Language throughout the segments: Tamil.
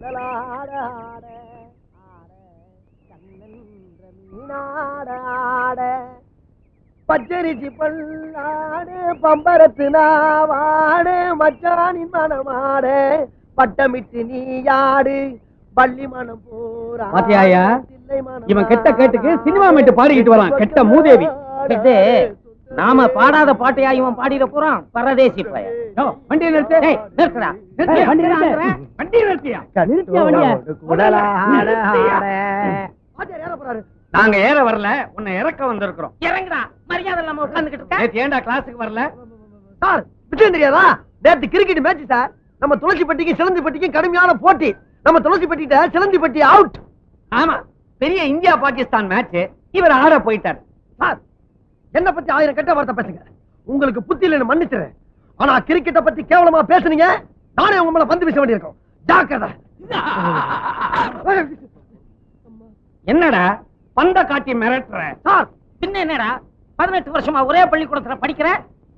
உடலாட ஆட ஆட கண்ணென்ற மீனாட ஆட பச்சரிசி பல்லாடு பம்பரத்து நாவாடு மச்சானின் மனமாடு பட்டமிட்டு நீயாடு பள்ளி மனம் போரா. பாத்தியாயா, இவன் கெட்ட கேட்டுக்கு சினிமா மேட்டு பாடிக்கிட்டு வரான். கெட்ட மூதேவி. இது நாம பாடாத பாட்டையா இவன் பாடிட போறான். பரதேசி பையன். வண்டியை நிறுத்து. நிறுத்துடா. வண்டியை நிறுத்தியா? நாங்க ஏற வரல, உன்னை இறக்க வந்திருக்கிறோம். இறங்குடா. மரியாதை இல்லாம உட்கார்ந்துகிட்டு இருக்க. நேத்து ஏன்டா கிளாஸுக்கு வரல? சார் விஷயம் தெரியாதா? நேத்து கிரிக்கெட் மேட்ச் சார். நம்ம துளசிப்பட்டிக்கு சிலந்திப்பட்டிக்கு கடுமையான போட்டி. நம்ம துளசிப்பட்டிட்ட சிலந்திப்பட்டி அவுட். ஆமா, பெரிய இந்தியா பாகிஸ்தான் மேட்ச். இவர் ஆட போயிட்டார். சார் என்ன பத்தி 1000 கெட்ட வார்த்தை பேசுங்க. உங்களுக்கு புத்தி இல்லைன்னு மன்னிச்சுறேன். ஆனா கிரிக்கெட்டை பத்தி கேவலமா பேசுனீங்க, நானே உங்க மேல பந்து வீச வேண்டியிருக்கும். ஜாக்கிரதை. என்னடா பந்த காட்டி மிரட்டுற? சார் பின்ன என்னடா 18 வருஷமா ஒரே பள்ளிக்கூடத்துல படிக்கிற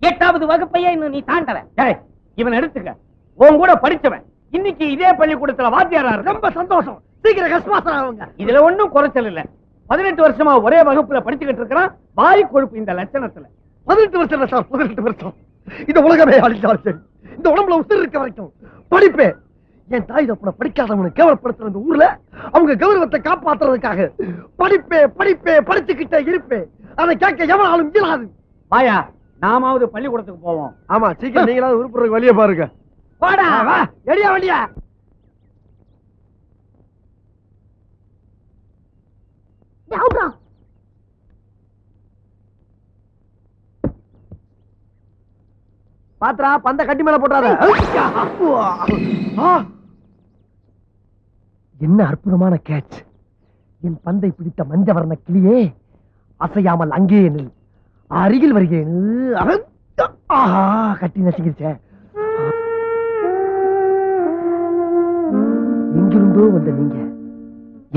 8வது வகுப்பையே இன்னும் நீ தாண்டல. டேய், இவன் எடுத்துக்க. உன் கூட படிச்சவன் இன்னைக்கு இதே பள்ளிக்கூடத்துல வாத்தியாரா இருக்கு. ரொம்ப சந்தோஷம். சீக்கிரம் கஸ்மாசம் ஆகுங்க. இதுல ஒண்ணும் குறைச்சல் இல்ல. 18 வருஷமா ஒரே வகுப்புல படிச்சுக்கிட்டு இருக்கிறான். வாய் கொழுப்பு இந்த லட்சணத்துல. 18 வருஷம் இல்ல சார், 18 வருஷம். இந்த உலகமே அழிஞ்சாலும் சரி, இந்த உடம்புல உயிர் இருக்க வரைக்கும் படிப்பே. என் தாய் தப்புன படிக்காதவனை கேவலப்படுத்துற இந்த ஊர்ல அவங்க கௌரவத்தை காப்பாத்துறதுக்காக படிப்பே படிப்பே படிச்சுக்கிட்டே இருப்பேன். அதை கேட்க எவனாலும் இயலாது. வாயா, நாமாவது பள்ளிக்கூடத்துக்கு போவோம். ஆமா, சீக்கிரம் நீங்களாவது உருப்புறதுக்கு வழிய பாருங்க. போடா. வா, எடியா வண்டியா. பாத்ரா, பந்த கட்டி மேல போட்டாத. என்ன அற்புதமான கேட்ச். என் பந்தை பிடித்த மஞ்சவர்ண கிளியே, அசையாமல் அங்கே நில். அருகில் வருகிறேன். கட்டி நசுங்கிருச்சே. எங்கிருந்தோ வந்த நீங்க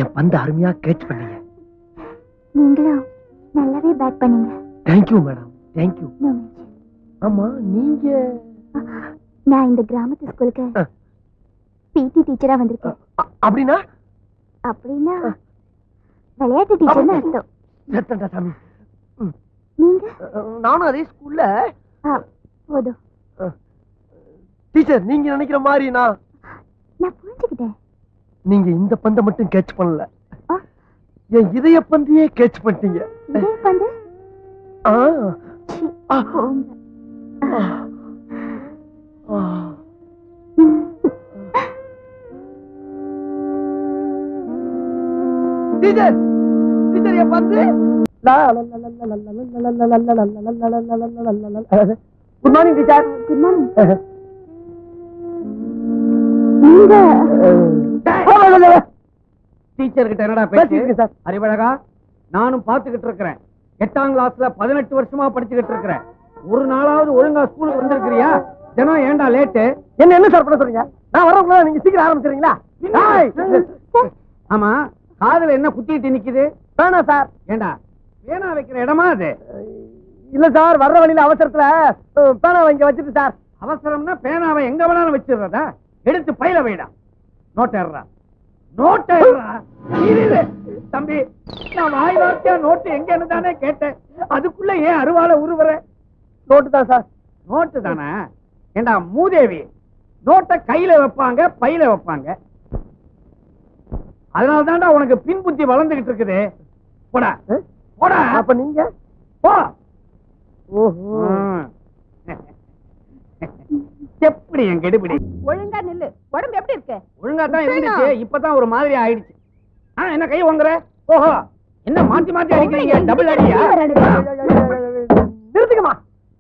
என் பந்தை அருமையா கேட்ச் பண்ணீங்க. நீங்களும் நல்லாவே பேட் பண்ணீங்க. Thank you madam, thank you. ஆமா, நீங்க? நான் இந்த கிராமத்து ஸ்கூலுக்கு பிடி டீச்சரா வந்திருக்கேன். அப்படின்னா? அப்படின்னா விளையாட்டு டீச்சர்னு அர்த்தம். சத்தண்டா சாமி. நீங்க? நானும் அதே ஸ்கூல்ல. போதும் டீச்சர், நீங்க நினைக்கிற மாதிரி நான் புரிஞ்சுக்கிட்டேன். நீங்க இந்த பந்தை மட்டும் கேட்ச் பண்ணல, என் இதய பந்தையே கேட்ச் பண்ணிட்டீங்க. இதய பந்து? டீச்சர், டீச்சர் என் பந்து. Good morning teacher. Good morning. Teacher கிட்ட என்னடா பேச்சு? அறிவழகா, நானும் பாத்துக்கிட்டு இருக்கிறேன். 8ஆம் கிளாஸ்ல 18 வருஷமா படிச்சுக்கிட்டு இருக்கிறேன். ஒரு நாளாவது ஒழுங்கா ஸ்கூலுக்கு வந்திருக்கிறியா? தினம் ஏன்டா லேட்டு? என்ன சார் பண்ண சொல்றீங்க? நான் வரவங்கள நீங்க சீக்கிரம் ஆரம்பிச்சிருங்களா? ஆமா, காதுல என்ன குத்திட்டு நிக்குது? வேணா சார். ஏண்டா பேனா வைக்கிற இடமா அது? இல்ல சார், வர்ற வழியில அவசரத்துல பேனாவை இங்க வச்சுட்டு சார். அவசரம்னா பேனாவை எங்க வேணாலும் வச்சிடுறதா? எடுத்து பையில வைடா. நோட்டா நோட்டா தம்பி, நான் வாய் வார்த்தையா நோட்டு எங்கன்னு தானே கேட்டேன். அதுக்குள்ள ஏன் அருவால உருவற? நோட்டு தான் சார். நோட்டு தானே? ஏண்டா மூதேவி, நோட்டை கையில வைப்பாங்க, பையில வைப்பாங்க. அதனால தான்டா உனக்கு பின் புத்தி வளர்ந்துகிட்டு இருக்குது. போடா போடா. அப்ப நீங்க போ. ஓஹோ, எப்படி என் கெடுபிடி? ஒழுங்கா நில்லு. உடம்பு எப்படி இருக்கு? ஒழுங்கா தான் இருந்துச்சு, இப்பதான் ஒரு மாதிரி ஆயிடுச்சு. என்ன கை வாங்குற? ஓஹோ, என்ன மாத்தி மாத்தி அடிக்கிறீங்க? டபுள் அடியா? நிறுத்துக்கமா.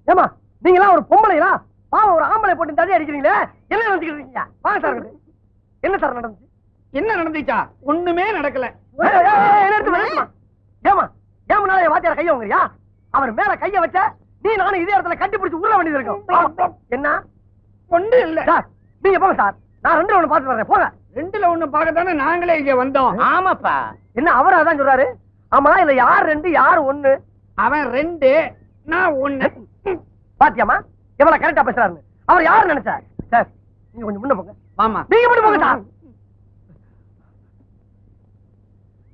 ஏமா, நீங்களா ஒரு பொம்பளைங்களா? பாவம், ஒரு ஆம்பளை போட்டு தடி அடிக்கிறீங்களே, என்ன நினைச்சுக்கிட்டு இருக்கீங்க? வாங்க சார். என்ன சார் நடந்துச்சு? என்ன நடந்துச்சா? ஒண்ணுமே நடக்கல. ஏமா, ஏமனால வாத்தியார கைய வாங்குறியா? அவர் மேல கைய வச்ச நீ நானும் இதே இடத்துல கட்டி பிடிச்சு உள்ள வேண்டியது இருக்கும். என்ன ஒண்ணு இல்ல சார், நீங்க போங்க சார். நான் 2ல 1 பாத்து வரேன். போங்க. 2ல 1 பார்க்கத்தானே நாங்களே இங்க வந்தோம். ஆமாப்பா. என்ன அவரு அதான் சொல்றாரு? ஆமா, இல்ல யார் 2 யார் 1? அவன் 2, நான் 1. பாத்தியாமா எவ்வளவு கரெக்டா பேசுறாரு? அவர் யாரு நினைச்சா? சார், நீங்க கொஞ்சம் முன்ன போங்க. ஆமா, நீங்க மட்டும் போங்க சார்.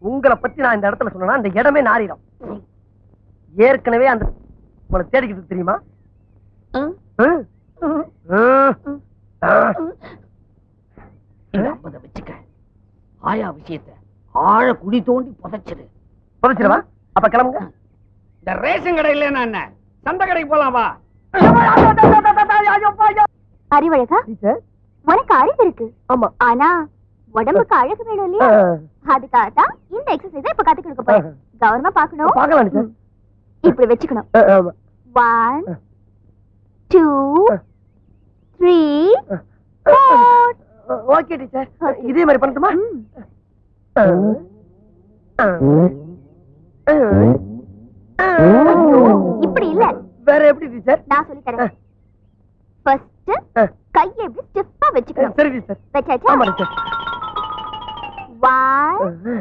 உங்களை பத்தி நான் இந்த இடத்துல சொன்னா அந்த இடமே நாரிடும். ஏற்கனவே அந்த உங்களை தேடிக்கிட்டு தெரியுமா? வச்சுக்க. ஆயா விஷயத்தை ஆழ குழி தோண்டி புதைச்சிருவா. அப்ப கிளம்புங்க. இந்த ரேஷன் கடை இல்லைன்னா என்ன, சந்தை கடைக்கு போலாம் வா. அறிவழகா, உனக்கு அறிவு இருக்கு. ஆமா. ஆனா உடம்புக்கு அழகு வேணும் இல்லையா? அதுக்காகத்தான் இந்த எக்ஸசைஸ் இப்ப கத்து கொடுக்க போறேன். கவனமா பாக்கணும். பாக்கலாம் சார். இப்படி வச்சுக்கணும். 1 2 3 4. Okay teacher. இதே மாதிரி பண்ணட்டுமா? இப்படி இல்ல. வேற எப்படி டீச்சர்? நான் சொல்லி தரேன். ஃபர்ஸ்ட் கையை இப்படி ஸ்டிஃபா வச்சுக்கணும். சரி டீச்சர். வெச்சாச்சா? ஆமா டீச்சர். 1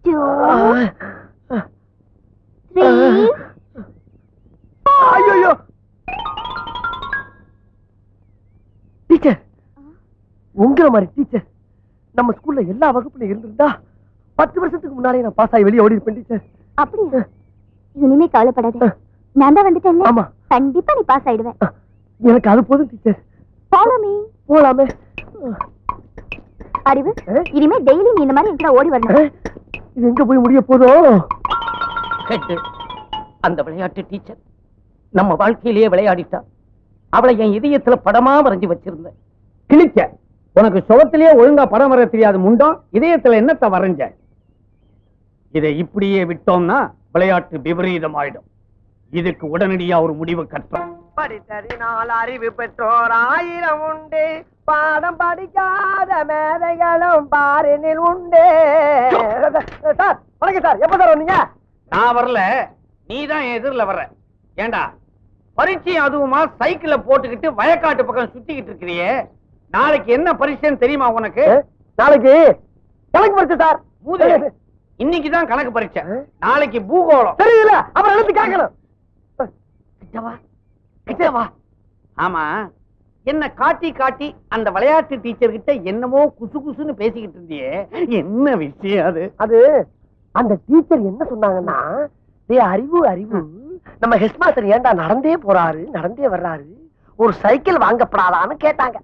2 3 ஐயோ டீச்சர், உங்களை மாதிரி டீச்சர் நம்ம ஸ்கூல்ல எல்லா வகுப்புல இருந்திருந்தா 10 வருஷத்துக்கு முன்னாலே நான் பாஸ் ஆகி வெளியே ஓடி இருப்பேன் டீச்சர். அப்படியா? இனிமே கவலைப்படாத, நான் தான் வந்துட்டேன்ல. ஆமா. கண்டிப்பா நீ பாஸ் ஆயிடுவேன். எனக்கு அது போதும் டீச்சர். Follow me. போலாமே. அறிவு, இனிமே டெய்லி நீ இந்த மாதிரி என்கிட்ட ஓடி வரணும். இது எங்க போய் முடிய போதும்? அந்த விளையாட்டு டீச்சர் நம்ம வாழ்க்கையிலேயே விளையாடிட்டா. அவளை என் இதயத்துல படமா வரைஞ்சு வச்சிருந்தேன். கிழிச்ச உனக்கு சுகத்திலேயே ஒழுங்கா படம் வர தெரியாது முண்டம், இதயத்துல என்னத்த வரைஞ்ச? இதை இப்படியே விட்டோம்னா விளையாட்டு விபரீதம் ஆயிடும். இதுக்கு உடனடியா ஒரு முடிவு கட்டோம். படித்தறினால் அறிவு பெற்றோர் 1000 உண்டு, பாடம் படிக்காத மேதைகளும் பாரினில் உண்டு. சார் வணக்கம் சார். எப்ப சார் வந்தீங்க? நான் வரல, நீதான் எதிரில வர்ற. ஏண்டா பரீட்சை அதுவுமா சைக்கிள போட்டுக்கிட்டு வயக்காட்டு பக்கம் சுத்திக்கிட்டு இருக்கிறியே, நாளைக்கு என்ன பரீட்சைன்னு தெரியுமா உனக்கு? நாளைக்கு கணக்கு பரீட்சை சார். இன்னைக்குதான் கணக்கு பரீட்சை, நாளைக்கு பூகோளம். தெரியல, அப்புறம் எடுத்து கேட்கணும். ஆமா, என்ன காட்டி காட்டி அந்த விளையாட்டு டீச்சர் கிட்ட என்னமோ குசு குசுன்னு பேசிக்கிட்டு இருந்தியே, என்ன விஷயம் அது? அது அந்த டீச்சர் என்ன சொன்னாங்கன்னா, அறிவு அறிவு, நம்ம ஹெட் மாஸ்டர் ஏண்டா நடந்தே போறாரு நடந்தே வர்றாரு, ஒரு சைக்கிள் வாங்கப்படாதான்னு கேட்டாங்க.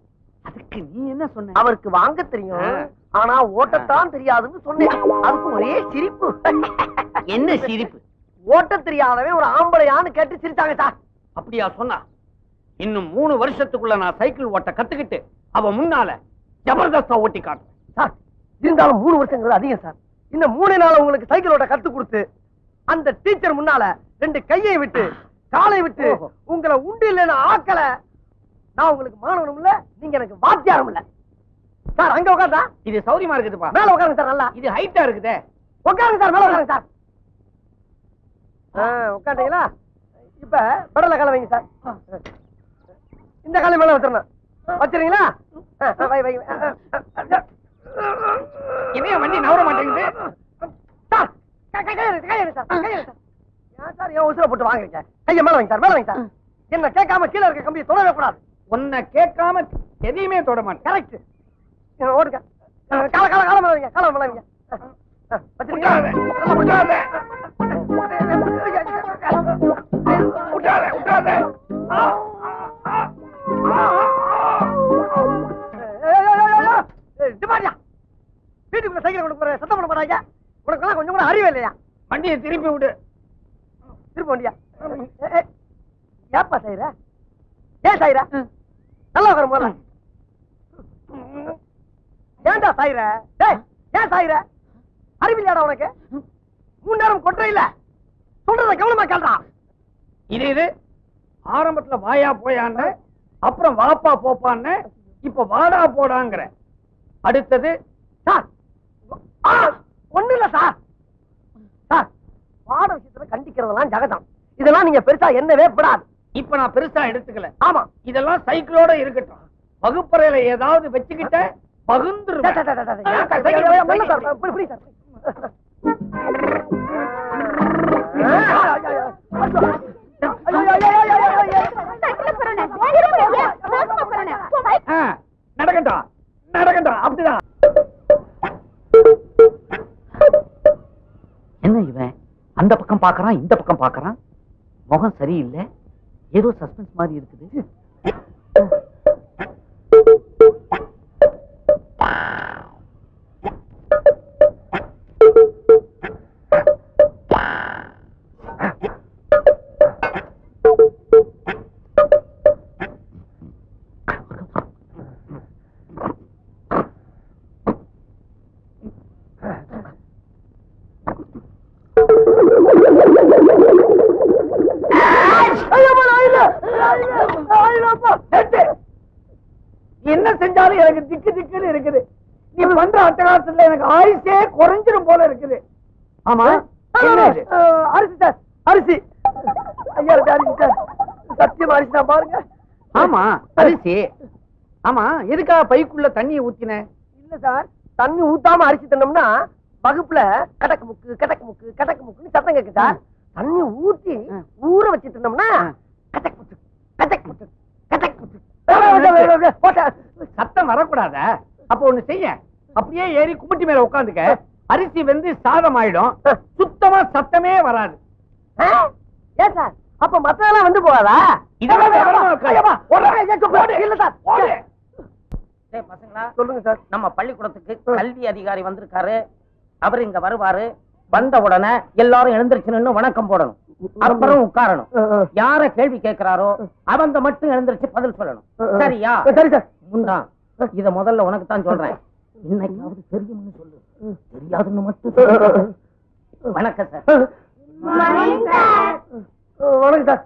அதுக்கு நீ என்ன சொன்ன? அவருக்கு வாங்க தெரியும், ஆனா ஓட்டத்தான் தெரியாதுன்னு சொன்னேன். அதுக்கு ஒரே சிரிப்பு. என்ன சிரிப்பு? ஓட்ட தெரியாதவன் ஒரு ஆம்பளையான்னு கேட்டு சிரிச்சாங்க சார். அப்படியா சொன்னா? இன்னும் 3 வருஷத்துக்குள்ள நான் சைக்கிள் ஓட்ட கத்துக்கிட்டு அவ முன்னால ஜபர்தஸ்தா ஓட்டி காட்டுறேன் சார். இருந்தாலும் 3 வருஷங்கிறது அதிகம் சார். இன்னும் 3 நாள் உங்களுக்கு சைக்கிள் ஓட்ட கத்து கொடுத்து அந்த டீச்சர் முன்னால 2 கையை விட்டு காலை விட்டு உங்களை உண்டு இல்லைன்னு ஆக்கல, நான் உங்களுக்கு மாணவனும் இல்ல, நீங்க எனக்கு வாத்தியாரும் இல்ல சார். அங்க உட்காந்தா இது சௌரியமா இருக்குதுப்பா. மேல உட்காருங்க சார். நல்லா இது ஹைட்டா இருக்குதே. உட்காருங்க சார், மேல உட்காருங்க சார். உட்காந்தீங்களா? இப்ப படல காலை வைங்க சார். இந்த காலை மேல வச்சிடணும். வச்சிருங்களா? இதைய வண்டி நவர மாட்டேங்குது சார். சார் ஏன் உசுர போட்டு வாங்குறீங்க? கையை மேல வைங்க சார், மேல வைங்க சார். என்ன கேட்காம கீழே இருக்க கம்பியை தொடவே கூடாது. உன்னை கேட்காம எதையுமே தொட மாட்டேன். கரெக்ட். ஓடுங்க. கால கால கால மேல வைங்க, கால மேல வைங்க. வச்சிருக்கீங்களா? வீட்டுக்குள்ள சைக்கிள் கொண்டு போற சத்தம் பண்ண போறாங்க. உனக்கு கொஞ்சம் கூட அறிவே இல்லையா? வண்டியை திருப்பி விடு. திருப்ப வண்டியா? ஏப்பா சாயிர? ஏன் சாயிர? நல்லா உட்கார போல. ஏன்டா சாயிர? ஏன் சாயிர? அறிவில்லையாடா உனக்கு? 3 நேரம் கொட்டை இல்ல. சொல்றத கவனமா கேள்றா. இது ஆரம்பத்துல வாயா போயான்னு, அப்புறம் வாப்பா போப்பான்னு, இப்ப வாடா போடாங்கிற. அடுத்தது சார் ஒண்ணு இல்ல சார். சார் பாட விஷயத்துல கண்டிக்கிறதெல்லாம் ஜகதம். இதெல்லாம் நீங்க பெருசா என்னவே படாது. இப்ப நான் பெருசா எடுத்துக்கல. ஆமா, இதெல்லாம் சைக்கிளோட இருக்கட்டும். வகுப்பறையில ஏதாவது வச்சுக்கிட்ட பகுந்துருவேன். நடக்கட்டும் நடக்கட்டும். அப்படிதான் அந்த பக்கம் பாக்குறான், இந்த பக்கம் பாக்குறான். முகம் சரியில்லை, ஏதோ சஸ்பென்ஸ் மாதிரி இருக்குது. என்ன செஞ்சாலும் எனக்கு திக்கு திக்குன்னு இருக்குது. நீ பண்ற அட்டகாசத்துல எனக்கு ஆயுசே குறைஞ்சிடும் போல இருக்குது. ஆமா, என்ன இது? அரிசி சார், அரிசி. ஐயா அரிசி சார், சத்தியம் அரிசி தான் பாருங்க. ஆமா, அரிசி. ஆமா, எதுக்காக பைக்குள்ள தண்ணியை ஊத்தின? இல்ல சார், தண்ணி ஊத்தாம அரிசி தின்னோம்னா வகுப்புல கடக்கு முக்கு கடக்கு முக்கு கடக்கு முக்குன்னு சத்தம் கேட்கு சார். தண்ணி ஊத்தி ஊற வச்சு தின்னோம்னா கடக்கு முக்கு கடக்கு முக்கு கடக்கு முக்கு சத்தம் வரக்கூடாத. அப்ப ஒண்ணு செய்ய, அப்படியே ஏறி கும்பிட்டி மேல உட்காந்துக்க. அரிசி வந்து சாதம் ஆயிடும், சுத்தமா சத்தமே வராது. ஏன் சார், அப்ப மத்ததெல்லாம் வந்து போகாதா? பசங்களா, சொல்லுங்க சார். நம்ம பள்ளிக்கூடத்துக்கு கல்வி அதிகாரி வந்திருக்காரு. அவர் இங்க வருவாரு. வந்த உடனே எல்லாரும் எழுந்திருச்சு நின்னு வணக்கம் போடணும். அப்புறம் உட்காரணும். யார கேள்வி கேட்கிறாரோ அவங்க மட்டும் எழுந்திருச்சு பதில் சொல்லணும். சரியா? சரி சார். முண்டா, இத முதல்ல உனக்கு தான் சொல்றேன். இன்னைக்காவது தெரியும்னு சொல்லு, தெரியாதுன்னு மட்டும் சொல்லு. வணக்கம் சார். வணக்கம் சார்.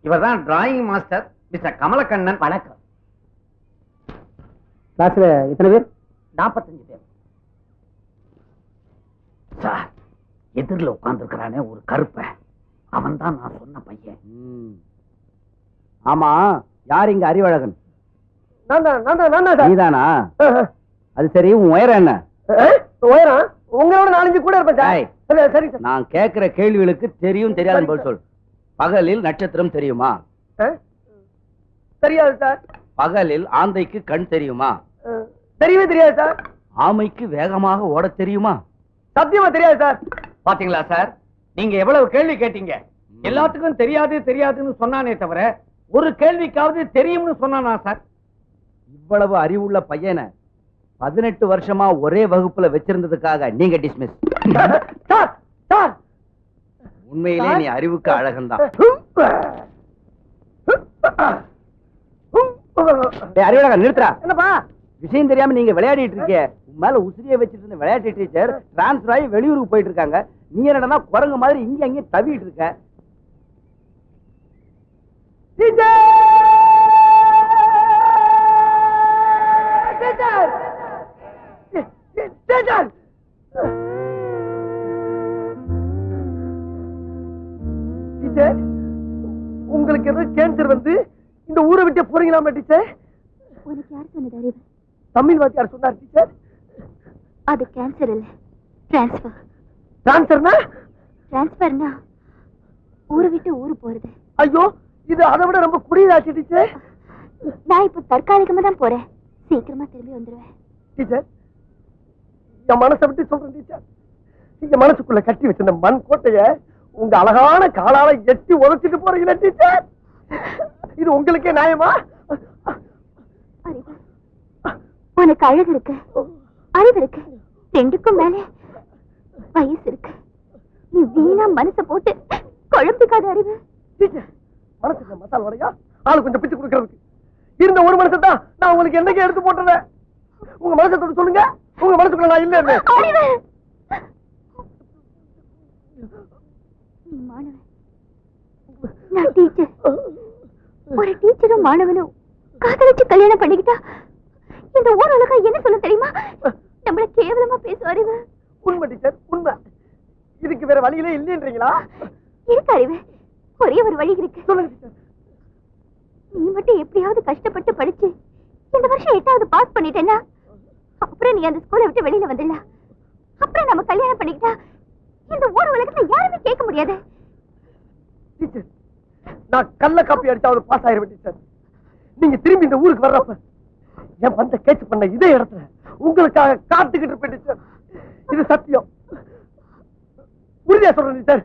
இவர்தான் டிராயிங் மாஸ்டர் மிஸ்டர் கமலக்கண்ணன். வணக்கம். கிளாஸ்ல எத்தனை பேர்? 45 பேர். சார், எதிரில் உட்கார்ந்து இருக்கிறானே ஒரு கருப்ப, அவன் தான் நான் சொன்ன பையன். ஆமா, யார் இங்க அறிவழகன்? நீதானா? அது சரி, உன் உயரம் என்ன? உயரம் உங்களோட 4-5 கூட இருப்பேன் சார். சரி சார். நான் கேட்கிற கேள்விகளுக்கு தெரியும் தெரியாதுன்னு பதில் சொல். பகலில் நட்சத்திரம் தெரியுமா? தெரியாது சார். பகலில் ஆந்தைக்கு கண் தெரியுமா? தெரியவே தெரியாது சார். ஆமைக்கு வேகமாக ஓட தெரியுமா? சத்தியமா தெரியாது சார். பாத்தீங்களா சார், நீங்க எவ்வளவு கேள்வி கேட்டீங்க. எல்லாத்துக்கும் தெரியாது தெரியாதுன்னு சொன்னானே தவிர ஒரு கேள்விக்காவது தெரியும்னு சொன்னானா சார்? இவ்வளவு அறிவுள்ள பையனை 18 வருஷமா ஒரே வகுப்புல வச்சிருந்ததுக்காக நீங்க டிஸ்மிஸ். சார் சார், உண்மையிலே நீ அறிவுக்கு அழகன்தான். அறிவழகன், நிறுத்துறா. என்னப்பா விஷயம் தெரியாம நீங்க விளையாடிட்டு இருக்க. உன் மேல உசிரியை வச்சிட்டு இருந்த விளையாட்டு டீச்சர் டிரான்ஸ்பர் ஆகி வெளியூருக்கு போயிட்டு இருக்காங்க. நீ என்னடா குரங்கு மாதிரி இங்க அங்கே தவிட்டு இருக்க. டீச்சர், உங்களுக்கு ஏதோ கேன்சர் வந்து இந்த ஊரை விட்டு போறீங்களா டீச்சர்? உனக்கு யார் சொன்னது அறிவு? தமிழ் வாத்தியார் சொன்னார் டீச்சர். அது கேன்சர் இல்ல, டிரான்ஸ்பர். டிரான்ஸ்பர்னா? டிரான்ஸ்பர்னா ஊரை விட்டு ஊரு போறது. ஐயோ, இது அதை விட ரொம்ப குடியதாச்சு டீச்சர். நான் இப்ப தற்காலிகமா தான் போறேன், சீக்கிரமா திரும்பி வந்துருவேன். டீச்சர், என் மனசை விட்டு சொல்றேன் டீச்சர். நீங்க மனசுக்குள்ள கட்டி வச்சிருந்த மண் கோட்டைய உங்க அழகான காலால எட்டி உதச்சிட்டு போறீங்களா டீச்சர்? இது உங்களுக்கே நியாயமா? அறிவு, உனக்கு அழகு இருக்கு, அறிவு இருக்கு, ரெண்டுக்கும் மேல வயசு இருக்கு. நீ வீணா மனசை போட்டு குழம்பிக்காத அறிவு. டீச்சர், மனசுக்கு மசால் வடையா ஆளு கொஞ்சம் பிச்சு கொடுக்கறதுக்கு இருந்த ஒரு மனசை தான் நான் உங்களுக்கு என்னைக்கு எடுத்து போட்டுறேன். உங்க மனசை தொட்டு சொல்லுங்க, உங்க மனசுக்குள்ள நான் இல்ல. அறிவு, நீ மாணவன், நான் டீச்சர். ஒரு டீச்சரும் மாணவனும் காதலிச்சு கல்யாணம் பண்ணிக்கிட்டா இந்த ஊர் உலகம் என்ன சொல்ல தெரியுமா? நம்மள கேவலமா பேசும் அறிவு. உண்மை டீச்சர், உண்மை. இதுக்கு வேற வழியிலே இல்லைன்றீங்களா? இருக்கு அறிவு, ஒரே ஒரு வழி இருக்கு. சொல்லுங்க டீச்சர். நீ மட்டும் எப்படியாவது கஷ்டப்பட்டு படிச்சு இந்த வருஷம் 8வது பாஸ் பண்ணிட்டேன்னா அப்புறம் நீ அந்த ஸ்கூலை விட்டு வெளியில வந்துடலாம். அப்புறம் நம்ம கல்யாணம் பண்ணிக்கிட்டா இந்த ஊர் உலகத்துல யாருமே கேட்க முடியாது. டீச்சர், நான் கள்ள காப்பி அடிச்சாவது பாஸ் ஆயிருவேன் டீச்சர். நீங்க திரும்பி இந்த ஊருக்கு வர்றப்ப என் பந்த கேட்ச் பண்ண இதே இடத்துல உங்களுக்காக காத்துக்கிட்டு இருப்பேன் டீச்சர். இது சத்தியம். உறுதியா சொல்றேன் டீச்சர்.